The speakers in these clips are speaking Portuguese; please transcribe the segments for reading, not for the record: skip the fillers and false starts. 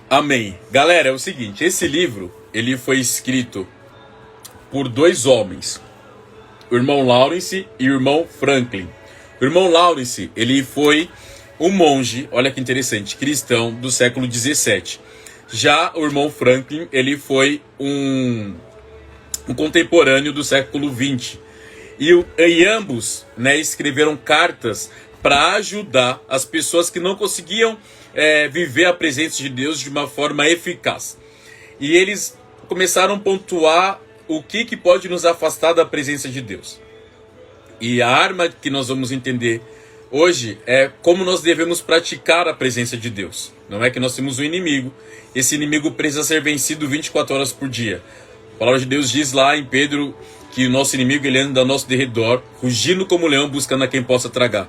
Amém. Galera, é o seguinte, esse livro, ele foi escrito por dois homens, o irmão Lawrence e o irmão Franklin. O irmão Lawrence, ele foi um monge, olha que interessante, cristão do século 17. Já o irmão Franklin, ele foi um contemporâneo do século 20. E ambos, escreveram cartas para ajudar as pessoas que não conseguiam viver a presença de Deus de uma forma eficaz. E eles começaram a pontuar o que pode nos afastar da presença de Deus. E a arma que nós vamos entender hoje é como nós devemos praticar a presença de Deus. Não é que nós temos um inimigo. Esse inimigo precisa ser vencido 24 horas por dia. A palavra de Deus diz lá em Pedro que o nosso inimigo ele anda ao nosso derredor, rugindo como leão, buscando a quem possa tragar.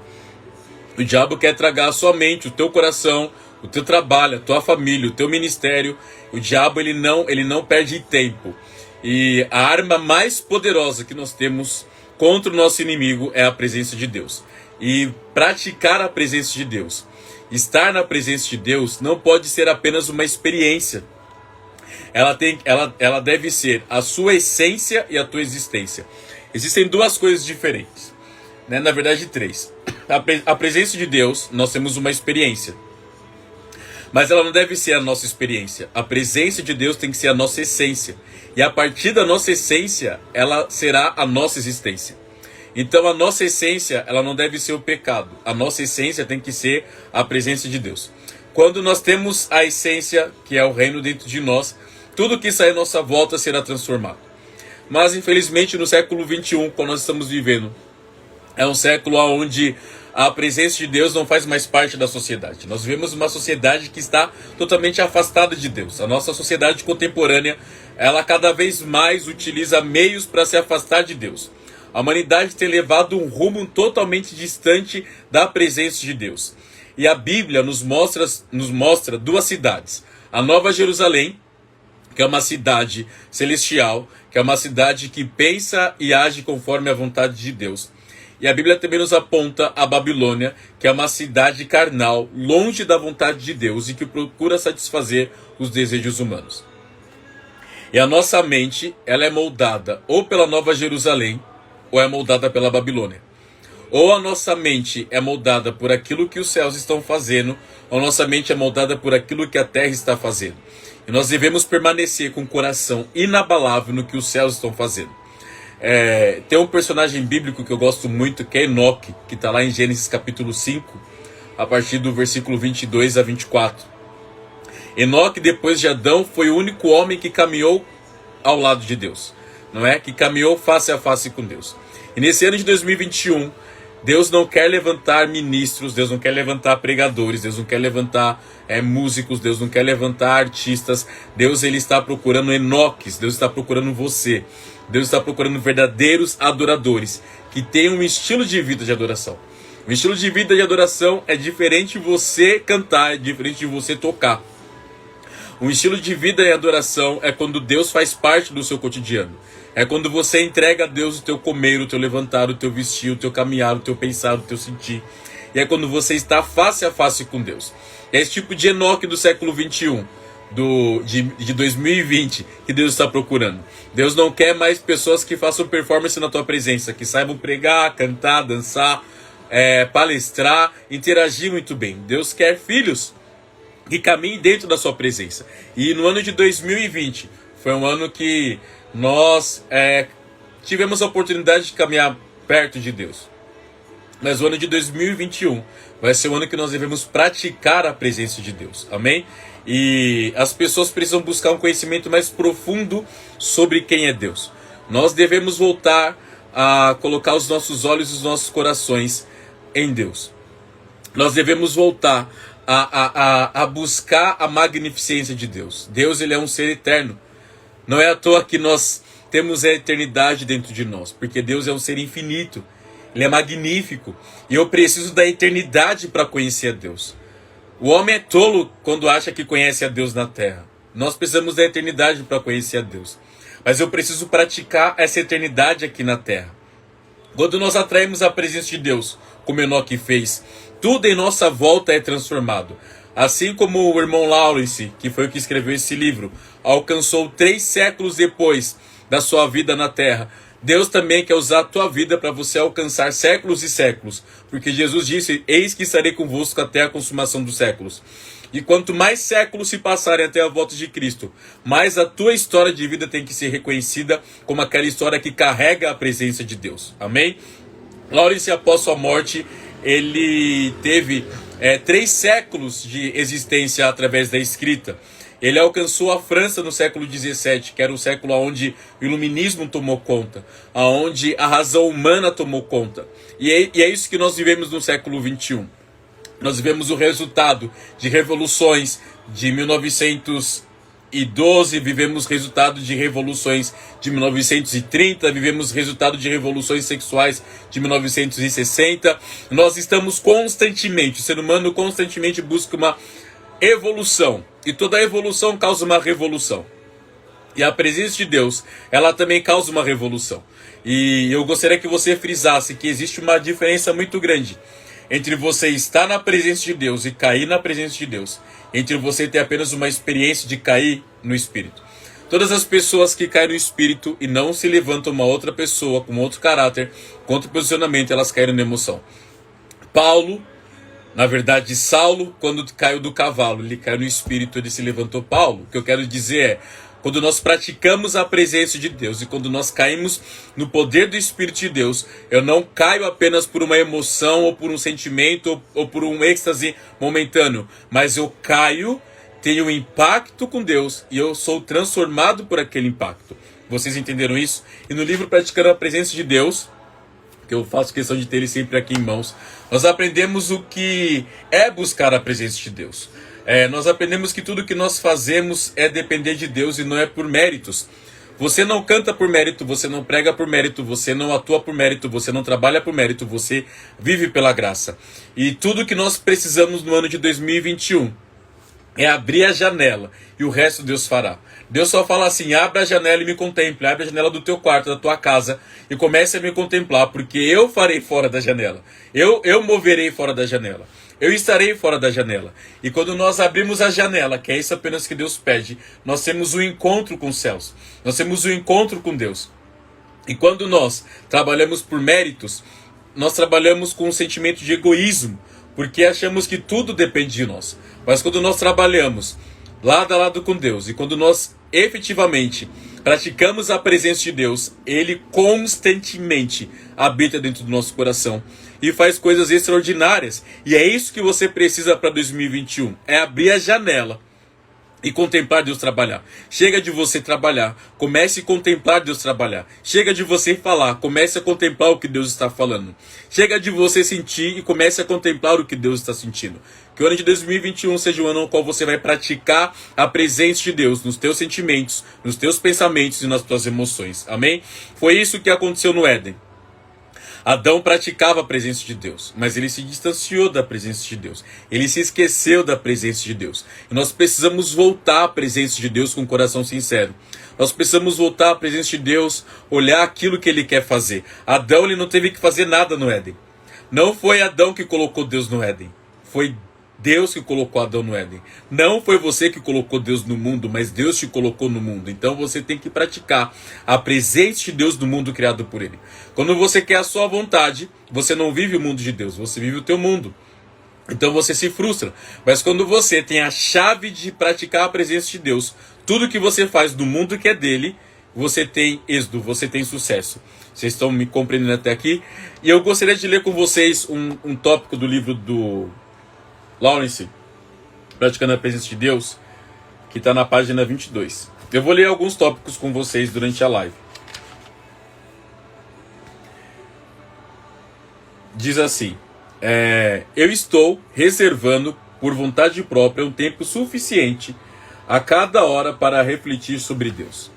O diabo quer tragar a sua mente, o teu coração, o teu trabalho, a tua família, o teu ministério. O diabo ele não perde tempo. E a arma mais poderosa que nós temos contra o nosso inimigo é a presença de Deus. E praticar a presença de Deus, estar na presença de Deus, não pode ser apenas uma experiência. Ela deve ser a sua essência e a tua existência. Existem duas coisas diferentes, na verdade três. A presença de Deus, nós temos uma experiência, mas ela não deve ser a nossa experiência. A presença de Deus tem que ser a nossa essência. E a partir da nossa essência, ela será a nossa existência. Então a nossa essência, ela não deve ser o pecado. A nossa essência tem que ser a presença de Deus. Quando nós temos a essência, que é o reino dentro de nós, tudo que sair à nossa volta será transformado. Mas infelizmente no século 21, quando nós estamos vivendo, é um século onde a presença de Deus não faz mais parte da sociedade. Nós vivemos uma sociedade que está totalmente afastada de Deus. A nossa sociedade contemporânea, ela cada vez mais utiliza meios para se afastar de Deus. A humanidade tem levado um rumo totalmente distante da presença de Deus. E a Bíblia nos mostra duas cidades. A Nova Jerusalém, que é uma cidade celestial, que é uma cidade que pensa e age conforme a vontade de Deus. E a Bíblia também nos aponta a Babilônia, que é uma cidade carnal, longe da vontade de Deus e que procura satisfazer os desejos humanos. E a nossa mente, ela é moldada ou pela Nova Jerusalém, ou é moldada pela Babilônia. Ou a nossa mente é moldada por aquilo que os céus estão fazendo, ou a nossa mente é moldada por aquilo que a terra está fazendo. E nós devemos permanecer com o coração inabalável no que os céus estão fazendo. Tem um personagem bíblico que eu gosto muito, que é Enoque, que está lá em Gênesis capítulo 5, a partir do versículo 22 a 24. Enoque, depois de Adão, foi o único homem que caminhou ao lado de Deus, não é? Que caminhou face a face com Deus. E nesse ano de 2021, Deus não quer levantar ministros, Deus não quer levantar pregadores, Deus não quer levantar músicos, Deus não quer levantar artistas. Deus ele está procurando Enoques, Deus está procurando você. Deus está procurando verdadeiros adoradores que tenham um estilo de vida de adoração. O estilo de vida de adoração é diferente de você cantar, é diferente de você tocar. Um estilo de vida em adoração é quando Deus faz parte do seu cotidiano. É quando você entrega a Deus o teu comer, o teu levantar, o teu vestir, o teu caminhar, o teu pensar, o teu sentir. E é quando você está face a face com Deus. É esse tipo de Enoque do século 21. De 2020 que Deus está procurando. Deus não quer mais pessoas que façam performance na tua presença, que saibam pregar, cantar, dançar, palestrar, interagir muito bem. Deus quer filhos que caminhem dentro da sua presença. E no ano de 2020 foi um ano que nós tivemos a oportunidade de caminhar perto de Deus. Mas o ano de 2021 vai ser o ano que nós devemos praticar a presença de Deus. Amém? E as pessoas precisam buscar um conhecimento mais profundo sobre quem é Deus. Nós devemos voltar a colocar os nossos olhos e os nossos corações em Deus. Nós devemos voltar a buscar a magnificência de Deus. Deus ele é um ser eterno. Não é à toa que nós temos a eternidade dentro de nós, porque Deus é um ser infinito. Ele é magnífico. E eu preciso da eternidade para conhecer a Deus. O homem é tolo quando acha que conhece a Deus na terra. Nós precisamos da eternidade para conhecer a Deus. Mas eu preciso praticar essa eternidade aqui na terra. Quando nós atraímos a presença de Deus, como Enoque fez, tudo em nossa volta é transformado. Assim como o irmão Lawrence, que foi o que escreveu esse livro, alcançou 3 séculos depois da sua vida na terra, Deus também quer usar a tua vida para você alcançar séculos e séculos. Porque Jesus disse, eis que estarei convosco até a consumação dos séculos. E quanto mais séculos se passarem até a volta de Cristo, mais a tua história de vida tem que ser reconhecida como aquela história que carrega a presença de Deus. Amém? Lawrence, após sua morte, ele teve 3 séculos de existência através da escrita. Ele alcançou a França no século XVII, que era o século onde o iluminismo tomou conta, onde a razão humana tomou conta. E é isso que nós vivemos no século XXI. Nós vivemos o resultado de revoluções de 1912, vivemos resultado de revoluções de 1930, vivemos resultado de revoluções sexuais de 1960. Nós estamos constantemente, o ser humano constantemente busca uma evolução. E toda evolução causa uma revolução. E a presença de Deus, ela também causa uma revolução. E eu gostaria que você frisasse que existe uma diferença muito grande entre você estar na presença de Deus e cair na presença de Deus, entre você ter apenas uma experiência de cair no Espírito. Todas as pessoas que caem no Espírito e não se levantam uma outra pessoa com outro caráter, com outro posicionamento, elas caíram na emoção. Paulo, na verdade, Saulo, quando caiu do cavalo, ele caiu no Espírito, ele se levantou. Paulo, o que eu quero dizer é, quando nós praticamos a presença de Deus e quando nós caímos no poder do Espírito de Deus, eu não caio apenas por uma emoção ou por um sentimento ou por um êxtase momentâneo, mas eu caio, tenho um impacto com Deus e eu sou transformado por aquele impacto. Vocês entenderam isso? E no livro Praticando a Presença de Deus, que eu faço questão de ter ele sempre aqui em mãos, nós aprendemos o que é buscar a presença de Deus. Nós aprendemos que tudo que nós fazemos é depender de Deus e não é por méritos. Você não canta por mérito, você não prega por mérito, você não atua por mérito, você não trabalha por mérito, você vive pela graça. E tudo que nós precisamos no ano de 2021 é abrir a janela e o resto Deus fará. Deus só fala assim, abre a janela e me contemple, abre a janela do teu quarto, da tua casa e comece a me contemplar, porque eu farei fora da janela, eu moverei fora da janela. Eu estarei fora da janela. E quando nós abrimos a janela, que é isso apenas que Deus pede, nós temos um encontro com os céus. Nós temos um encontro com Deus. E quando nós trabalhamos por méritos, nós trabalhamos com um sentimento de egoísmo, porque achamos que tudo depende de nós. Mas quando nós trabalhamos lado a lado com Deus, e quando nós efetivamente praticamos a presença de Deus, Ele constantemente habita dentro do nosso coração e faz coisas extraordinárias. E é isso que você precisa para 2021, é abrir a janela e contemplar Deus trabalhar. Chega de você trabalhar, comece a contemplar Deus trabalhar. Chega de você falar, comece a contemplar o que Deus está falando. Chega de você sentir e comece a contemplar o que Deus está sentindo. Que o ano de 2021 seja o ano no qual você vai praticar a presença de Deus nos teus sentimentos, nos teus pensamentos e nas tuas emoções. Amém? Foi isso que aconteceu no Éden. Adão praticava a presença de Deus, mas ele se distanciou da presença de Deus. Ele se esqueceu da presença de Deus. E nós precisamos voltar à presença de Deus com um coração sincero. Nós precisamos voltar à presença de Deus, olhar aquilo que Ele quer fazer. Adão, ele não teve que fazer nada no Éden. Não foi Adão que colocou Deus no Éden. Foi Deus que colocou Adão no Éden. Não foi você que colocou Deus no mundo, mas Deus te colocou no mundo. Então você tem que praticar a presença de Deus no mundo criado por Ele. Quando você quer a sua vontade, você não vive o mundo de Deus, você vive o teu mundo. Então você se frustra. Mas quando você tem a chave de praticar a presença de Deus, tudo que você faz no mundo que é dele, você tem êxito, você tem sucesso. Vocês estão me compreendendo até aqui? E eu gostaria de ler com vocês um tópico do livro do Lawrence, Praticando a Presença de Deus, que está na página 22. Eu vou ler alguns tópicos com vocês durante a live. Diz assim, eu estou reservando por vontade própria um tempo suficiente a cada hora para refletir sobre Deus.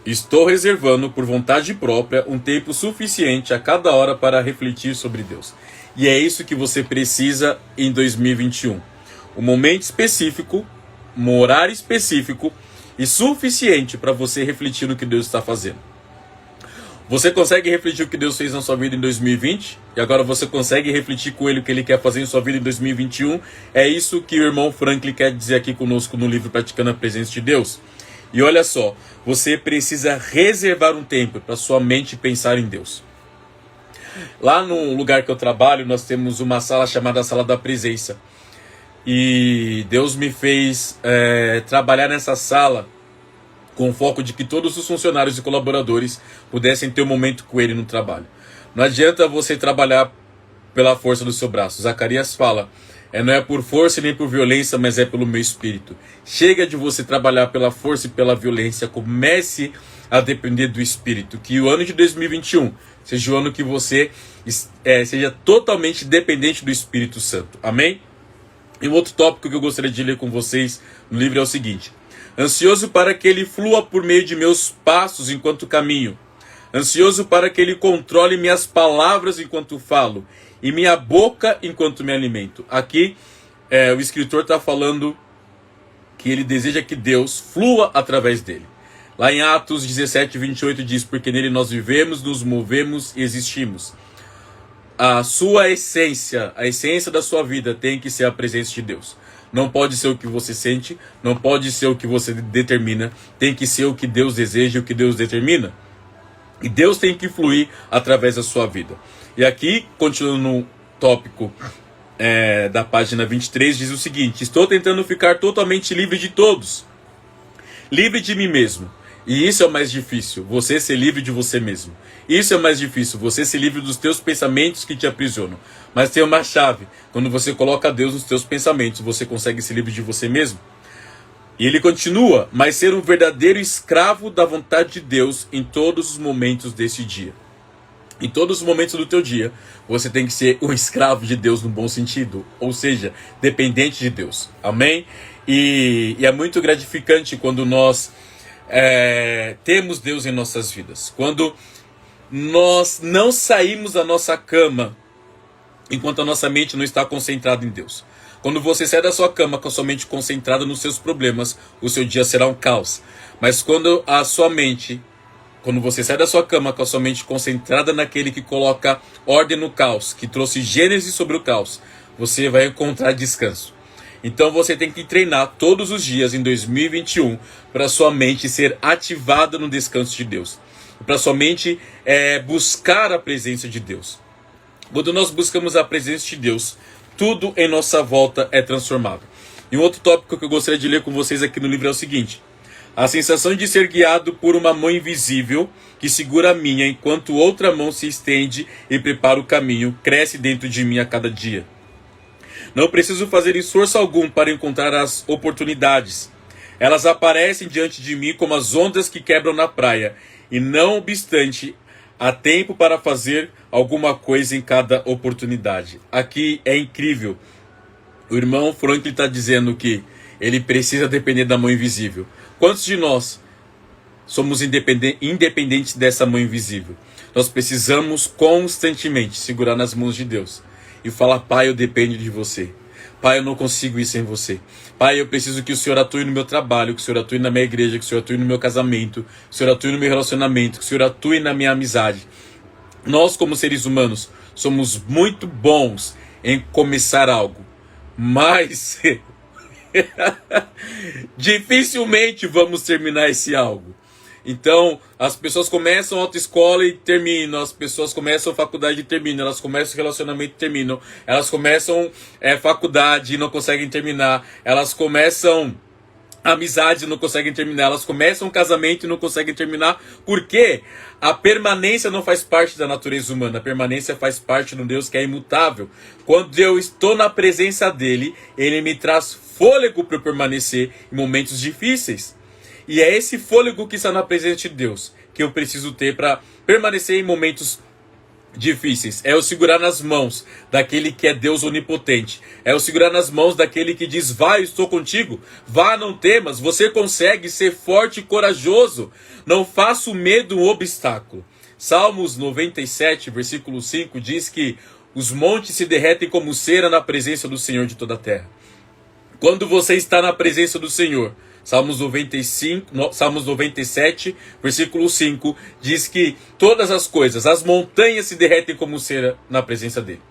Estou reservando por vontade própria um tempo suficiente a cada hora para refletir sobre Deus. E é isso que você precisa em 2021. Um momento específico, um horário específico e suficiente para você refletir no que Deus está fazendo. Você consegue refletir o que Deus fez na sua vida em 2020? E agora você consegue refletir com Ele o que Ele quer fazer em sua vida em 2021? É isso que o irmão Franklin quer dizer aqui conosco no livro Praticando a Presença de Deus. E olha só, você precisa reservar um tempo para sua mente pensar em Deus. Lá no lugar que eu trabalho, nós temos uma sala chamada Sala da Presença. E Deus me fez trabalhar nessa sala com o foco de que todos os funcionários e colaboradores pudessem ter um momento com Ele no trabalho. Não adianta você trabalhar pela força do seu braço. Zacarias fala, não é por força nem por violência, mas é pelo meu espírito. Chega de você trabalhar pela força e pela violência, comece a depender do espírito. Que o ano de 2021 seja o ano que você seja totalmente dependente do Espírito Santo. Amém? E um outro tópico que eu gostaria de ler com vocês no livro é o seguinte: ansioso para que ele flua por meio de meus passos enquanto caminho. Ansioso para que ele controle minhas palavras enquanto falo. E minha boca enquanto me alimento. Aqui o escritor está falando que ele deseja que Deus flua através dele. Lá em Atos 17, 28 diz, porque nele nós vivemos, nos movemos e existimos. A sua essência, a essência da sua vida tem que ser a presença de Deus. Não pode ser o que você sente, não pode ser o que você determina, tem que ser o que Deus deseja e o que Deus determina. E Deus tem que fluir através da sua vida. E aqui, continuando no tópico da página 23, diz o seguinte: estou tentando ficar totalmente livre de todos, livre de mim mesmo. E isso é o mais difícil, você ser livre de você mesmo. Isso é o mais difícil, você ser livre dos teus pensamentos que te aprisionam. Mas tem uma chave, quando você coloca Deus nos teus pensamentos, você consegue ser livre de você mesmo. E ele continua, mas ser um verdadeiro escravo da vontade de Deus em todos os momentos desse dia. Em todos os momentos do teu dia, você tem que ser um escravo de Deus no bom sentido, ou seja, dependente de Deus. Amém? E é muito gratificante quando nós temos Deus em nossas vidas. Quando nós não saímos da nossa cama enquanto a nossa mente não está concentrada em Deus. Quando você sai da sua cama com a sua mente concentrada nos seus problemas, o seu dia será um caos. Mas quando você sai da sua cama com a sua mente concentrada naquele que coloca ordem no caos, que trouxe Gênesis sobre o caos, você vai encontrar descanso. Então você tem que treinar todos os dias em 2021 para sua mente ser ativada no descanso de Deus. Para sua mente buscar a presença de Deus. Quando nós buscamos a presença de Deus, tudo em nossa volta é transformado. E um outro tópico que eu gostaria de ler com vocês aqui no livro é o seguinte: a sensação de ser guiado por uma mão invisível que segura a minha enquanto outra mão se estende e prepara o caminho, cresce dentro de mim a cada dia. Não preciso fazer esforço algum para encontrar as oportunidades. Elas aparecem diante de mim como as ondas que quebram na praia. E não obstante, há tempo para fazer alguma coisa em cada oportunidade. Aqui é incrível. O irmão Franklin está dizendo que ele precisa depender da mão invisível. Quantos de nós somos independentes dessa mão invisível? Nós precisamos constantemente segurar nas mãos de Deus e falar: Pai, eu dependo de você. Pai, eu não consigo ir sem você. Pai, eu preciso que o Senhor atue no meu trabalho, que o Senhor atue na minha igreja, que o Senhor atue no meu casamento, que o Senhor atue no meu relacionamento, que o Senhor atue na minha amizade. Nós, como seres humanos, somos muito bons em começar algo, mas dificilmente vamos terminar esse algo. Então, as pessoas começam a autoescola e terminam, as pessoas começam a faculdade e terminam, elas começam relacionamento e terminam, elas começam faculdade e não conseguem terminar, elas começam amizade e não conseguem terminar, elas começam casamento e não conseguem terminar, porque a permanência não faz parte da natureza humana, a permanência faz parte de um Deus que é imutável. Quando eu estou na presença dele, ele me traz fôlego para permanecer em momentos difíceis. E é esse fôlego que está na presença de Deus que eu preciso ter para permanecer em momentos difíceis. É eu segurar nas mãos daquele que é Deus onipotente. É eu segurar nas mãos daquele que diz: vai, eu estou contigo. Vá, não temas. Você consegue ser forte e corajoso. Não faça o medo um obstáculo. Salmos 97, versículo 5 diz que os montes se derretem como cera na presença do Senhor de toda a terra. Quando você está na presença do Senhor, Salmos 97, versículo 5, diz que todas as coisas, as montanhas se derretem como cera na presença dele.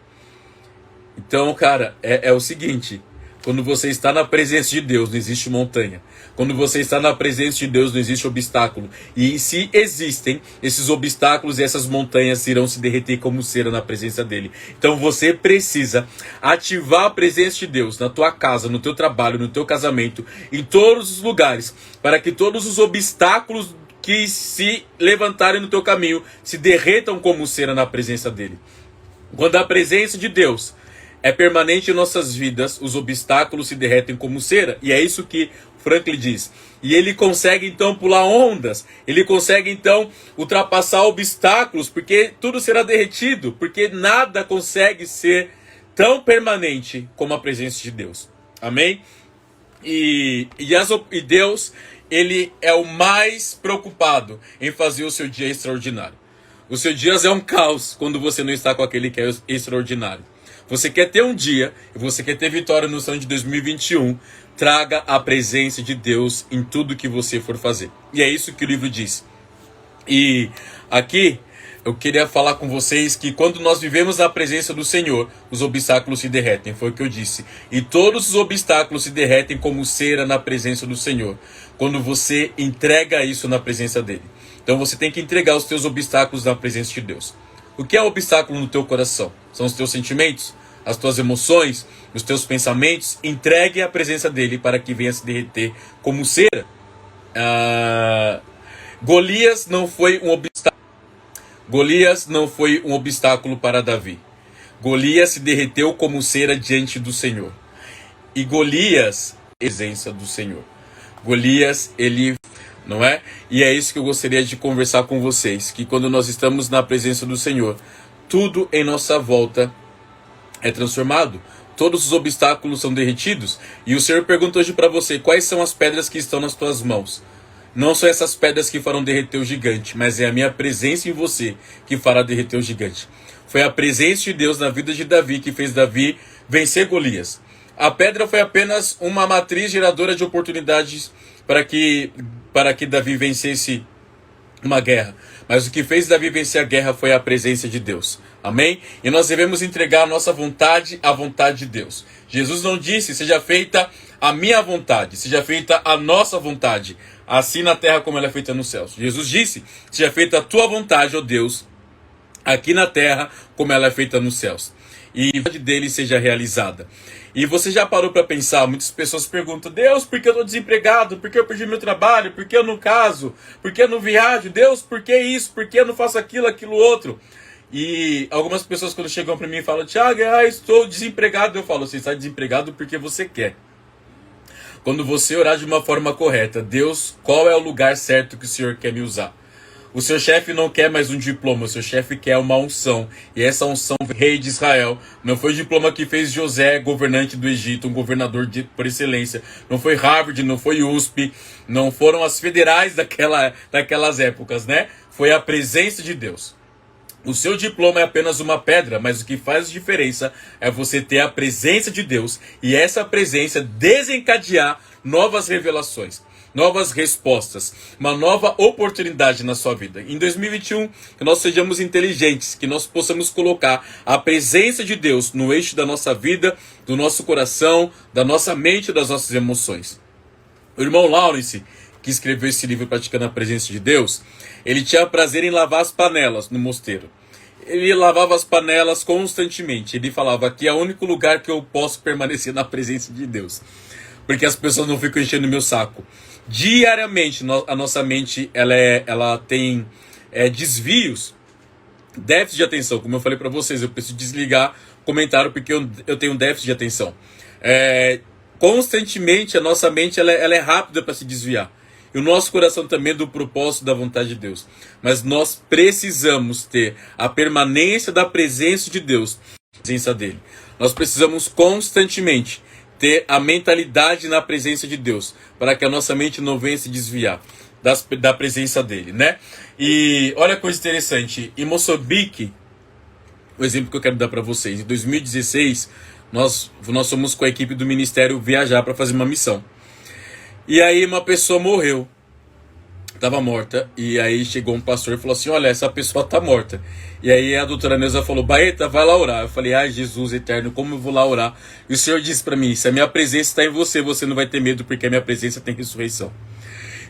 Então, cara, é o seguinte: quando você está na presença de Deus, não existe montanha. Quando você está na presença de Deus, não existe obstáculo. E se existem, esses obstáculos e essas montanhas irão se derreter como cera na presença dele. Então você precisa ativar a presença de Deus na tua casa, no teu trabalho, no teu casamento, em todos os lugares, para que todos os obstáculos que se levantarem no teu caminho se derretam como cera na presença dele. Quando a presença de Deus é permanente em nossas vidas, os obstáculos se derretem como cera. E é isso que Franklin diz. E ele consegue então pular ondas, ele consegue então ultrapassar obstáculos, porque tudo será derretido, porque nada consegue ser tão permanente como a presença de Deus. Amém? E Deus, ele é o mais preocupado em fazer o seu dia extraordinário. O seu dia é um caos quando você não está com aquele que é extraordinário. Você quer ter um dia, e você quer ter vitória no ano de 2021, traga a presença de Deus em tudo que você for fazer. E é isso que o livro diz. E aqui eu queria falar com vocês que quando nós vivemos a presença do Senhor, os obstáculos se derretem, foi o que eu disse. E todos os obstáculos se derretem como cera na presença do Senhor, quando você entrega isso na presença dele. Então você tem que entregar os teus obstáculos na presença de Deus. O que é obstáculo no teu coração? São os teus sentimentos, as tuas emoções, os teus pensamentos. Entregue a presença dele para que venha se derreter como cera. Golias não foi um obstáculo. Golias não foi um obstáculo para Davi. Golias se derreteu como cera diante do Senhor. E Golias, presença do Senhor. Golias, ele... não é? E é isso que eu gostaria de conversar com vocês, que quando nós estamos na presença do Senhor, tudo em nossa volta é transformado, todos os obstáculos são derretidos, e o Senhor pergunta hoje para você, quais são as pedras que estão nas tuas mãos? Não são essas pedras que farão derreter o gigante, mas é a minha presença em você que fará derreter o gigante. Foi a presença de Deus na vida de Davi que fez Davi vencer Golias. A pedra foi apenas uma matriz geradora de oportunidades para que Davi vencesse uma guerra. Mas o que fez Davi vencer a guerra foi a presença de Deus. Amém? E nós devemos entregar a nossa vontade à vontade de Deus. Jesus não disse, seja feita a minha vontade, seja feita a nossa vontade, assim na terra como ela é feita nos céus. Jesus disse, seja feita a tua vontade, ó Deus, aqui na terra como ela é feita nos céus. E a vontade dele seja realizada. E você já parou para pensar, muitas pessoas perguntam, Deus, por que eu estou desempregado? Por que eu perdi meu trabalho? Por que eu não caso? Por que eu não viajo? Deus, por que isso? Por que eu não faço aquilo outro? E algumas pessoas quando chegam para mim e falam, Thiago, estou desempregado. Eu falo, você está desempregado porque você quer. Quando você orar de uma forma correta, Deus, qual é o lugar certo que o Senhor quer me usar? O seu chefe não quer mais um diploma, o seu chefe quer uma unção. E essa unção, rei de Israel, não foi o diploma que fez José, governante do Egito, um governador por excelência. Não foi Harvard, não foi USP, não foram as federais daquelas épocas, né? Foi a presença de Deus. O seu diploma é apenas uma pedra, mas o que faz diferença é você ter a presença de Deus e essa presença desencadear novas revelações, novas respostas, uma nova oportunidade na sua vida. Em 2021, que nós sejamos inteligentes, que nós possamos colocar a presença de Deus no eixo da nossa vida, do nosso coração, da nossa mente e das nossas emoções. O irmão Lawrence, que escreveu esse livro Praticando a Presença de Deus, ele tinha prazer em lavar as panelas no mosteiro. Ele lavava as panelas constantemente. Ele falava que é o único lugar que eu posso permanecer na presença de Deus, porque as pessoas não ficam enchendo meu saco. Diariamente a nossa mente ela tem desvios, déficit de atenção. Como eu falei para vocês, eu preciso desligar o comentário porque eu tenho déficit de atenção. Constantemente a nossa mente ela é rápida para se desviar. E o nosso coração também é do propósito da vontade de Deus. Mas nós precisamos ter a permanência da presença de Deus, a presença dele. Nós precisamos constantemente ter a mentalidade na presença de Deus, para que a nossa mente não venha se desviar da presença dele, né? E olha que coisa interessante, em Moçambique, o exemplo que eu quero dar para vocês, em 2016, nós fomos com a equipe do ministério viajar para fazer uma missão. E aí uma pessoa morreu, estava morta, e aí chegou um pastor e falou assim, olha, essa pessoa está morta. E aí a doutora Neuza falou, Baeta, vai lá orar. Eu falei, ai Jesus eterno, como eu vou lá orar? E o Senhor disse para mim, se a minha presença está em você, você não vai ter medo, porque a minha presença tem ressurreição.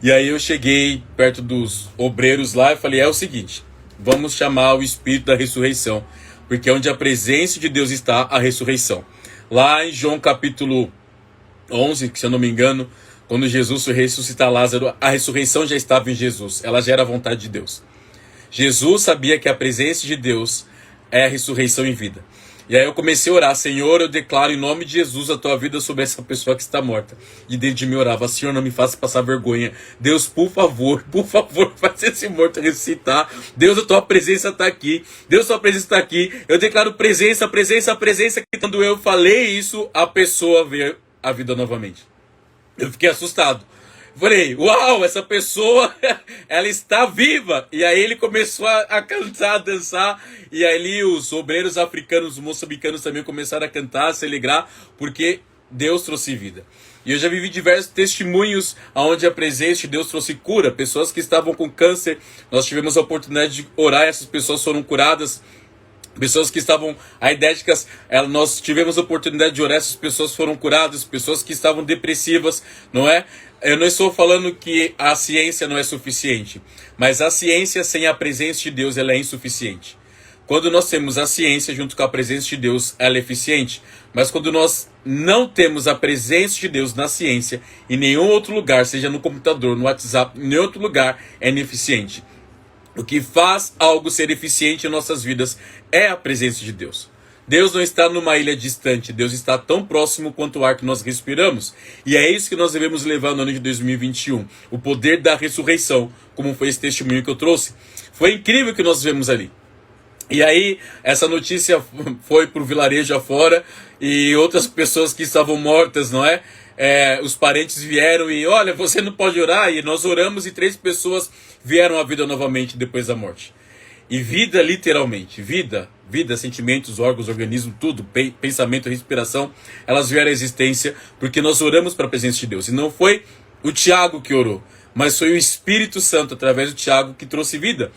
E aí eu cheguei perto dos obreiros lá e falei, é o seguinte, vamos chamar o Espírito da ressurreição, porque onde a presença de Deus está, a ressurreição. Lá em João capítulo 11, que se eu não me engano, quando Jesus foi ressuscitar Lázaro, a ressurreição já estava em Jesus, ela já era a vontade de Deus. Jesus sabia que a presença de Deus é a ressurreição em vida. E aí eu comecei a orar, Senhor, eu declaro em nome de Jesus a tua vida sobre essa pessoa que está morta. E dentro de mim orava, Senhor, não me faça passar vergonha. Deus, por favor, faz esse morto ressuscitar. Deus, a tua presença está aqui. Deus, a tua presença está aqui. Eu declaro presença. Que quando eu falei isso, a pessoa veio à vida novamente. Eu fiquei assustado. Falei, uau, essa pessoa, ela está viva. E aí ele começou a cantar, a dançar. E aí os obreiros africanos, os moçambicanos também começaram a cantar, a se alegrar, porque Deus trouxe vida. E eu já vivi diversos testemunhos onde a presença de Deus trouxe cura. Pessoas que estavam com câncer, nós tivemos a oportunidade de orar, essas pessoas foram curadas. Pessoas que estavam aidéticas, nós tivemos a oportunidade de orar, essas pessoas foram curadas. Pessoas que estavam depressivas, não é? Eu não estou falando que a ciência não é suficiente, mas a ciência sem a presença de Deus, ela é insuficiente. Quando nós temos a ciência junto com a presença de Deus, ela é eficiente. Mas quando nós não temos a presença de Deus na ciência, em nenhum outro lugar, seja no computador, no WhatsApp, em nenhum outro lugar, é ineficiente. O que faz algo ser eficiente em nossas vidas é a presença de Deus. Deus não está numa ilha distante, Deus está tão próximo quanto o ar que nós respiramos. E é isso que nós devemos levar no ano de 2021. O poder da ressurreição, como foi esse testemunho que eu trouxe. Foi incrível o que nós vemos ali. E aí, essa notícia foi para o vilarejo afora e outras pessoas que estavam mortas, não é? Os parentes vieram e, olha, você não pode orar. E nós oramos e 3 pessoas vieram à vida novamente depois da morte. E vida, literalmente, vida, sentimentos, órgãos, organismo, tudo, pensamento, respiração, elas vieram à existência porque nós oramos para a presença de Deus. E não foi o Tiago que orou, mas foi o Espírito Santo, através do Tiago, que trouxe vida.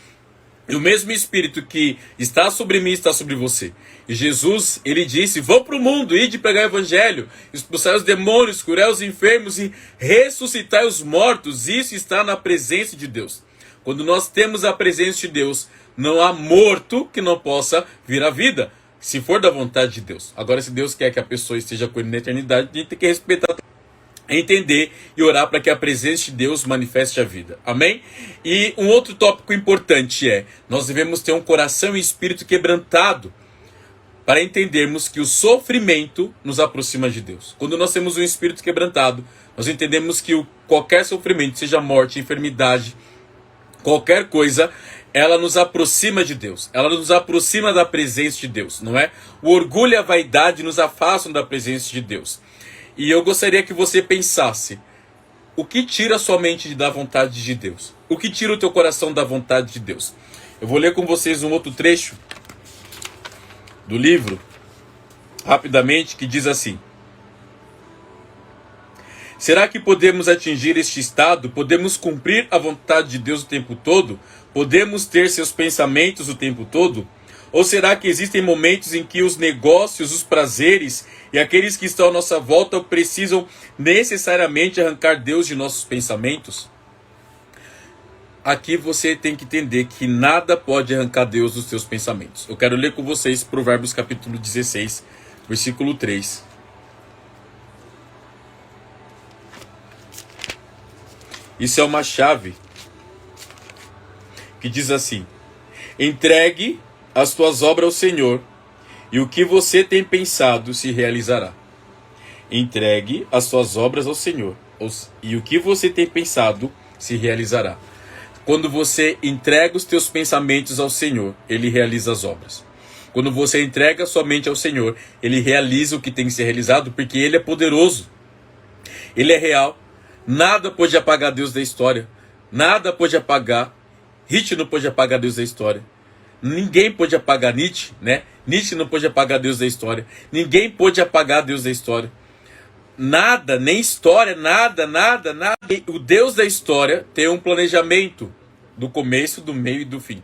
E o mesmo Espírito que está sobre mim, está sobre você. E Jesus, ele disse, vão para o mundo, ide pregar o evangelho, expulsar os demônios, curar os enfermos e ressuscitar os mortos. Isso está na presença de Deus. Quando nós temos a presença de Deus, não há morto que não possa vir à vida, se for da vontade de Deus. Agora, se Deus quer que a pessoa esteja com ele na eternidade, a gente tem que respeitar, entender e orar para que a presença de Deus manifeste a vida. Amém? E um outro tópico importante nós devemos ter um coração e espírito quebrantado para entendermos que o sofrimento nos aproxima de Deus. Quando nós temos um espírito quebrantado, nós entendemos que qualquer sofrimento, seja morte, enfermidade, qualquer coisa, ela nos aproxima de Deus. Ela nos aproxima da presença de Deus, não é? O orgulho e a vaidade nos afastam da presença de Deus. E eu gostaria que você pensasse, o que tira a sua mente da vontade de Deus? O que tira o teu coração da vontade de Deus? Eu vou ler com vocês um outro trecho do livro, rapidamente, que diz assim: será que podemos atingir este estado? Podemos cumprir a vontade de Deus o tempo todo? Podemos ter seus pensamentos o tempo todo? Ou será que existem momentos em que os negócios, os prazeres e aqueles que estão à nossa volta precisam necessariamente arrancar Deus de nossos pensamentos? Aqui você tem que entender que nada pode arrancar Deus dos seus pensamentos. Eu quero ler com vocês Provérbios capítulo 16, versículo 3. Isso é uma chave que diz assim: entregue as tuas obras ao Senhor, e o que você tem pensado se realizará. Entregue as tuas obras ao Senhor, e o que você tem pensado se realizará. Quando você entrega os teus pensamentos ao Senhor, Ele realiza as obras. Quando você entrega a sua mente ao Senhor, Ele realiza o que tem que ser realizado, porque Ele é poderoso. Ele é real. Nada pode apagar Deus da história. Nada pode apagar. Hit não pode apagar Deus da história. Ninguém pôde apagar Nietzsche, né? Nietzsche não pôde apagar Deus da história. Ninguém pôde apagar Deus da história. Nada, nem história, nada. O Deus da história tem um planejamento do começo, do meio e do fim.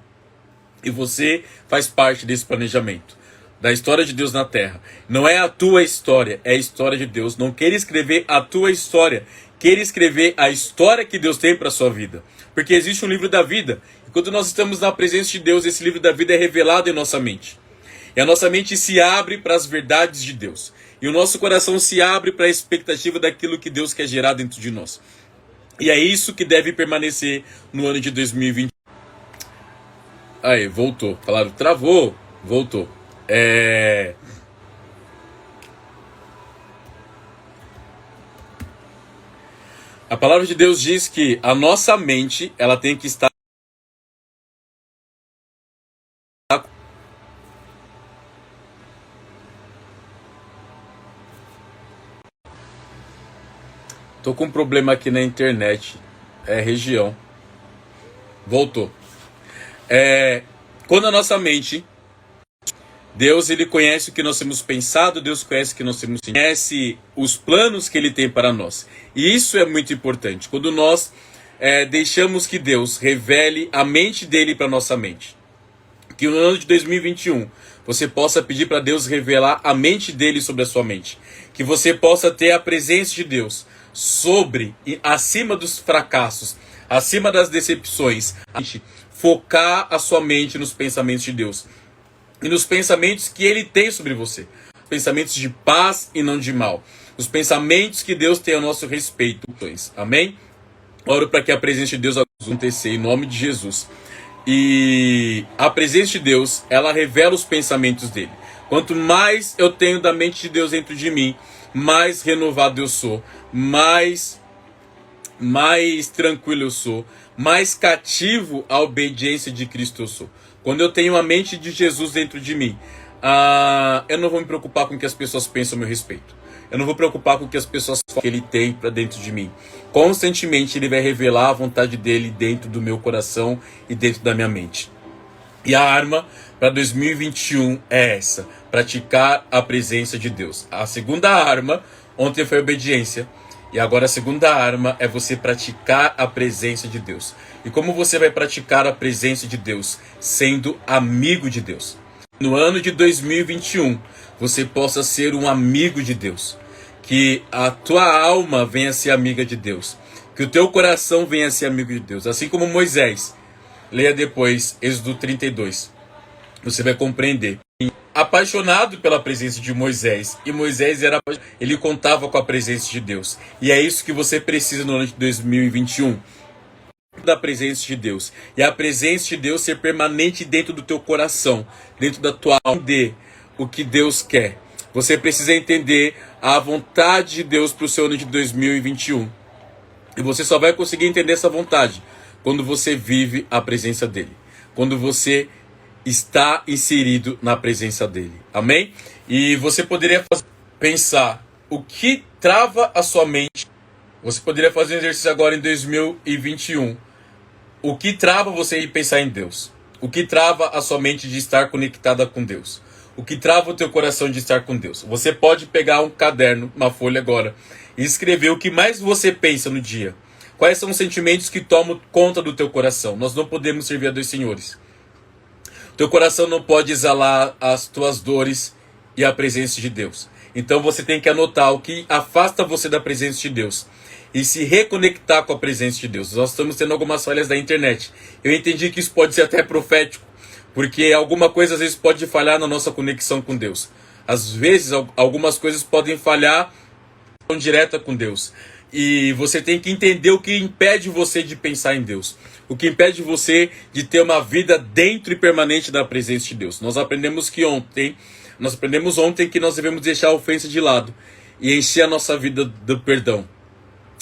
E você faz parte desse planejamento, da história de Deus na Terra. Não é a tua história, é a história de Deus. Não queira escrever a tua história, queira escrever a história que Deus tem para a sua vida. Porque existe um livro da vida. E quando nós estamos na presença de Deus, esse livro da vida é revelado em nossa mente. E a nossa mente se abre para as verdades de Deus. E o nosso coração se abre para a expectativa daquilo que Deus quer gerar dentro de nós. E é isso que deve permanecer no ano de 2020. Aí, voltou. Falaram, travou. Voltou. A palavra de Deus diz que a nossa mente, ela tem que estar... Tô com um problema aqui na internet. Região. Voltou. Quando a nossa mente... Deus, ele conhece o que nós temos pensado, Deus conhece o que nós temos sentido, conhece os planos que ele tem para nós. E isso é muito importante. Quando nós deixamos que Deus revele a mente dele para nossa mente. Que no ano de 2021 você possa pedir para Deus revelar a mente dele sobre a sua mente. Que você possa ter a presença de Deus sobre e acima dos fracassos, acima das decepções. Focar a sua mente nos pensamentos de Deus. E nos pensamentos que ele tem sobre você. Pensamentos de paz e não de mal. Os pensamentos que Deus tem a nosso respeito. Amém? Oro para que a presença de Deus aconteça em nome de Jesus. E a presença de Deus, ela revela os pensamentos dele. Quanto mais eu tenho da mente de Deus dentro de mim, mais renovado eu sou. Mais tranquilo eu sou. Mais cativo à obediência de Cristo eu sou. Quando eu tenho a mente de Jesus dentro de mim, eu não vou me preocupar com o que as pessoas pensam a meu respeito. Eu não vou me preocupar com o que as pessoas falam que ele tem para dentro de mim. Constantemente ele vai revelar a vontade dele dentro do meu coração e dentro da minha mente. E a arma para 2021 é essa: praticar a presença de Deus. A segunda arma, ontem foi a obediência. E agora a segunda arma é você praticar a presença de Deus. E como você vai praticar a presença de Deus? Sendo amigo de Deus. No ano de 2021, você possa ser um amigo de Deus. Que a tua alma venha a ser amiga de Deus. Que o teu coração venha a ser amigo de Deus. Assim como Moisés. Leia depois Êxodo 32. Você vai compreender. Apaixonado pela presença de Moisés. E Moisés ele contava com a presença de Deus. E é isso que você precisa no ano de 2021. Da presença de Deus. E a presença de Deus ser permanente dentro do teu coração. Dentro da tua alma. Entender o que Deus quer. Você precisa entender a vontade de Deus para o seu ano de 2021. E você só vai conseguir entender essa vontade quando você vive a presença dele. Quando você está inserido na presença dele. Amém? E você poderia pensar o que trava a sua mente. Você poderia fazer um exercício agora em 2021. O que trava você de pensar em Deus? O que trava a sua mente de estar conectada com Deus? O que trava o teu coração de estar com Deus? Você pode pegar um caderno, uma folha agora, e escrever o que mais você pensa no dia. Quais são os sentimentos que tomam conta do teu coração? Nós não podemos servir a dois senhores. Teu coração não pode exalar as tuas dores e a presença de Deus. Então você tem que anotar o que afasta você da presença de Deus e se reconectar com a presença de Deus. Nós estamos tendo algumas falhas da internet. Eu entendi que isso pode ser até profético, porque alguma coisa às vezes pode falhar na nossa conexão com Deus. Às vezes algumas coisas podem falhar direta com Deus. E você tem que entender o que impede você de pensar em Deus. O que impede você de ter uma vida dentro e permanente da presença de Deus. Nós aprendemos ontem que nós devemos deixar a ofensa de lado e encher a nossa vida do perdão.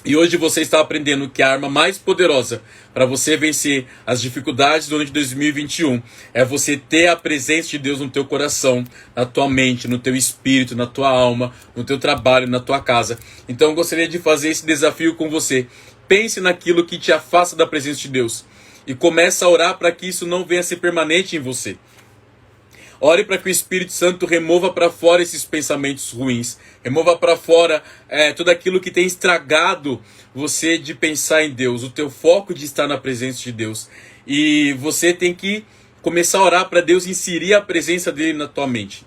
E hoje você está aprendendo que a arma mais poderosa para você vencer as dificuldades do ano de 2021 é você ter a presença de Deus no teu coração, na tua mente, no teu espírito, na tua alma, no teu trabalho, na tua casa. Então eu gostaria de fazer esse desafio com você. Pense naquilo que te afasta da presença de Deus e começa a orar para que isso não venha a ser permanente em você. Ore para que o Espírito Santo remova para fora esses pensamentos ruins. Remova para fora tudo aquilo que tem estragado você de pensar em Deus. O teu foco de estar na presença de Deus. E você tem que começar a orar para Deus inserir a presença dele na tua mente.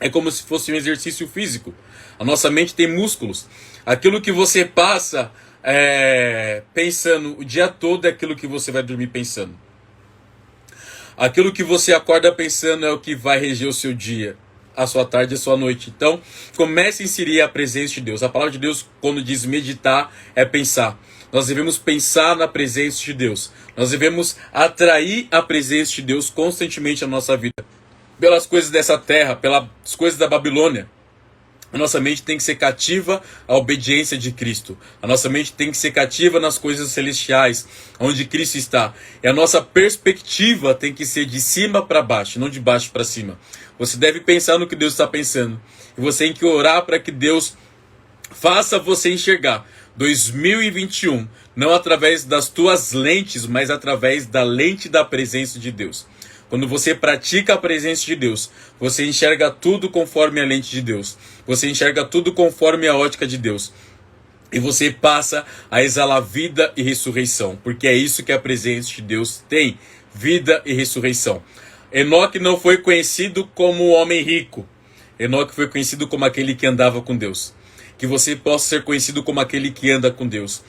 É como se fosse um exercício físico. A nossa mente tem músculos. Aquilo que você passa pensando o dia todo é aquilo que você vai dormir pensando. Aquilo que você acorda pensando é o que vai reger o seu dia, a sua tarde e a sua noite. Então, comece a inserir a presença de Deus. A palavra de Deus, quando diz meditar, é pensar. Nós devemos pensar na presença de Deus. Nós devemos atrair a presença de Deus constantemente na nossa vida. Pelas coisas dessa terra, pelas coisas da Babilônia. A nossa mente tem que ser cativa à obediência de Cristo. A nossa mente tem que ser cativa nas coisas celestiais, onde Cristo está. E a nossa perspectiva tem que ser de cima para baixo, não de baixo para cima. Você deve pensar no que Deus está pensando. E você tem que orar para que Deus faça você enxergar 2021, não através das tuas lentes, mas através da lente da presença de Deus. Quando você pratica a presença de Deus, você enxerga tudo conforme a lente de Deus. Você enxerga tudo conforme a ótica de Deus. E você passa a exalar vida e ressurreição. Porque é isso que a presença de Deus tem. Vida e ressurreição. Enoque não foi conhecido como um homem rico. Enoque foi conhecido como aquele que andava com Deus. Que você possa ser conhecido como aquele que anda com Deus.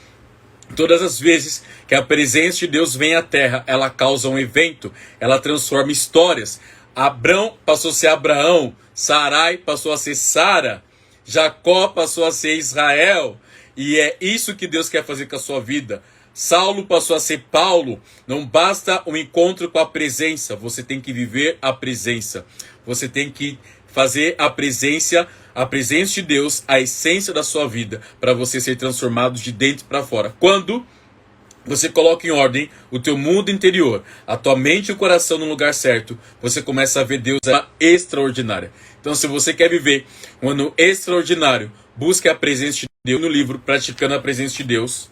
Todas as vezes que a presença de Deus vem à terra, ela causa um evento, ela transforma histórias. Abrão passou a ser Abraão, Sarai passou a ser Sara, Jacó passou a ser Israel, e é isso que Deus quer fazer com a sua vida. Saulo passou a ser Paulo. Não basta um encontro com a presença, você tem que viver a presença. Você tem que fazer a presença de Deus, a essência da sua vida, para você ser transformado de dentro para fora. Quando você coloca em ordem o teu mundo interior, a tua mente e o coração no lugar certo, você começa a ver Deus extraordinária. Então, se você quer viver um ano extraordinário, busque a presença de Deus no livro Praticando a Presença de Deus.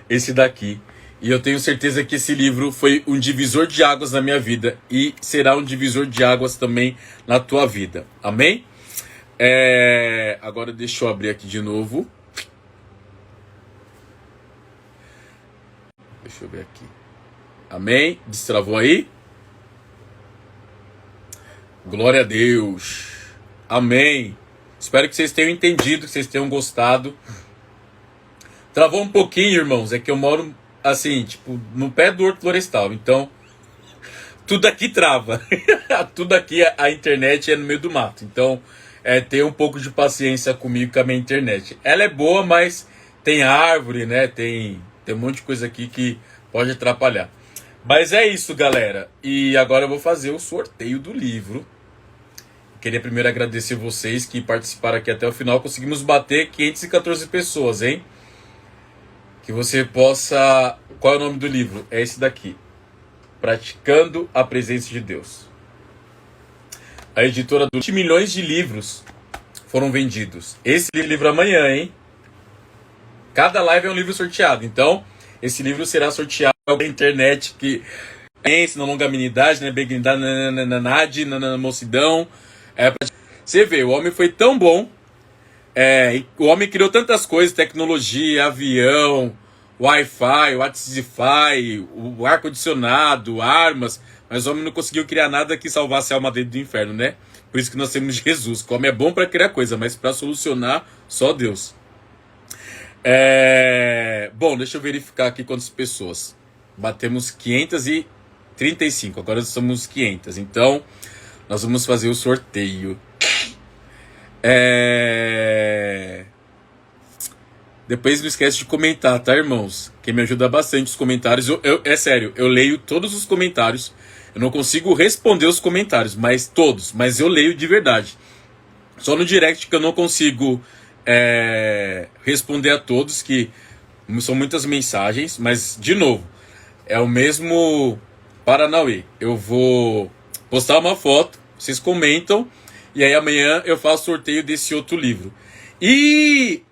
Esse daqui. E eu tenho certeza que esse livro foi um divisor de águas na minha vida e será um divisor de águas também na tua vida. Amém? Agora deixa eu abrir aqui de novo. Deixa eu ver aqui. Amém? Destravou aí? Glória a Deus. Amém. Espero que vocês tenham entendido, que vocês tenham gostado. Travou um pouquinho, irmãos. É que eu moro assim, tipo, no pé do Horto Florestal. Então, tudo aqui trava. Tudo aqui, a internet é no meio do mato. Então, ter um pouco de paciência comigo com a minha internet. Ela é boa, mas tem árvore, né? Tem um monte de coisa aqui que pode atrapalhar. Mas é isso, galera. E agora eu vou fazer o sorteio do livro. Queria primeiro agradecer vocês que participaram aqui até o final. Conseguimos bater 514 pessoas, hein? Que você possa... Qual é o nome do livro? É esse daqui. Praticando a Presença de Deus. A editora do 20 milhões de livros foram vendidos. Esse livro amanhã, hein? Cada live é um livro sorteado. Então, esse livro será sorteado na internet que na longanimidade, na benignidade, na mocidão. Você vê, o homem foi tão bom. O homem criou tantas coisas, tecnologia, avião, Wi-Fi, WhatsApp, o ar-condicionado, armas, mas o homem não conseguiu criar nada que salvasse a alma dele do inferno, né? Por isso que nós temos Jesus. O homem é bom para criar coisa, mas para solucionar, só Deus. Bom, deixa eu verificar aqui quantas pessoas. Batemos 535, agora somos 500. Então, nós vamos fazer o sorteio. Depois não esquece de comentar, tá, irmãos? Que me ajuda bastante os comentários. É sério, eu leio todos os comentários. Eu não consigo responder os comentários, mas eu leio de verdade. Só no direct que eu não consigo responder a todos, que são muitas mensagens. Mas, de novo, é o mesmo Paranauê. Eu vou postar uma foto, vocês comentam, e aí amanhã eu faço sorteio desse outro livro. E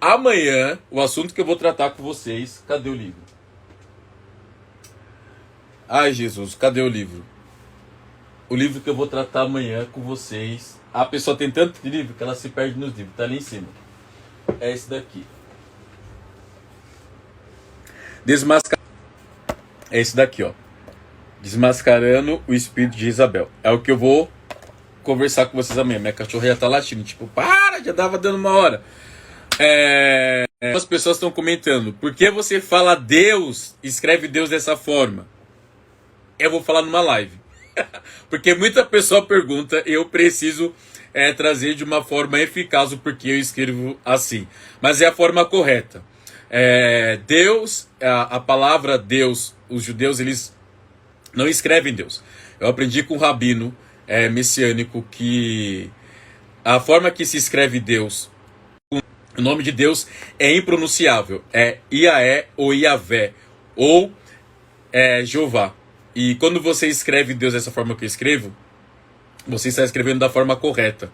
amanhã, o assunto que eu vou tratar com vocês... Cadê o livro? Ai, Jesus, cadê o livro? O livro que eu vou tratar amanhã com vocês. A pessoa tem tanto livro que ela se perde nos livros. Tá ali em cima. É esse daqui. É esse daqui, ó. Desmascarando o espírito de Isabel. É o que eu vou conversar com vocês amanhã. Minha cachorra já tá latindo. Tipo, para, já dava dando uma hora. As pessoas estão comentando. Por que você fala Deus, escreve Deus dessa forma? Eu vou falar numa live. Porque muita pessoa pergunta, eu preciso trazer de uma forma eficaz o porquê eu escrevo assim. Mas é a forma correta. Deus, a palavra Deus, os judeus, eles não escrevem Deus. Eu aprendi com um rabino messiânico que a forma que se escreve Deus, o nome de Deus é impronunciável. É Iaé ou Iavé, ou Jeová. E quando você escreve Deus dessa forma que eu escrevo, você está escrevendo da forma correta.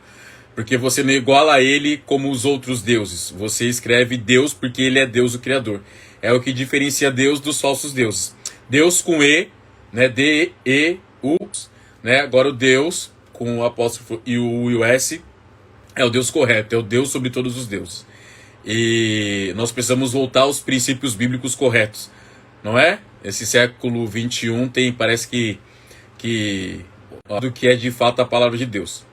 Porque você não iguala a ele como os outros deuses. Você escreve Deus porque ele é Deus, o Criador. É o que diferencia Deus dos falsos deuses. Deus com E, né, D-E-U, né? Agora o Deus com o apóstrofo e o S é o Deus correto, é o Deus sobre todos os deuses. E nós precisamos voltar aos princípios bíblicos corretos, não é? Esse século 21 tem, parece que do que é de fato a palavra de Deus.